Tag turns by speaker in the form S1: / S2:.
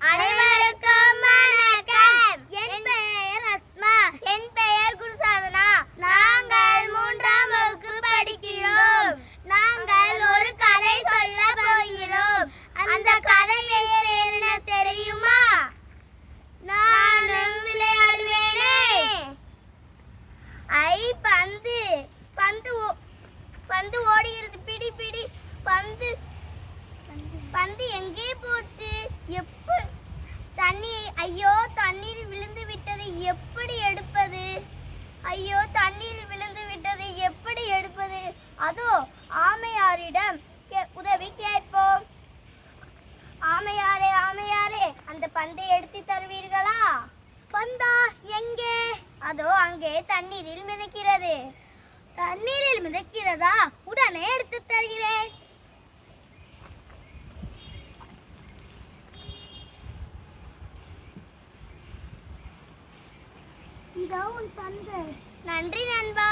S1: அனைவருக்கும் வணக்கம். என் பெயர் அஸ்மா. என் பெயர் குருசாதனா. நாங்கள் 3ஆம் வகுப்பு படிக்கிறோம். நாங்கள் ஒரு கதை சொல்ல போகிறோம். அந்த கதை பெயர் என்ன தெரியுமா? நானும் விளையாடுவேனே. பந்து பந்து பந்து ஓடுகிறது. பிடி பிடி. பந்து பந்து எங்கே போச்சு? ஐயோ, தண்ணீர் விழுந்து விட்டது. எப்படி எடுப்பது? ஐயோ, தண்ணீர் விழுந்து விட்டது. எப்படி எடுப்பது? அதோ ஆமையாரிடம் உதவி கேட்போம். ஆமையாரே, ஆமையாரே, அந்த பந்தை எடுத்து தருவீர்களா? பந்தா எங்கே? அதோ அங்கே தண்ணீரில் மிதக்கிறது. தண்ணீரில் மிதக்கிறதா? உடனே எடுத்து தருகிறேன். இதோ உன் பந்து. நன்றி நண்பா.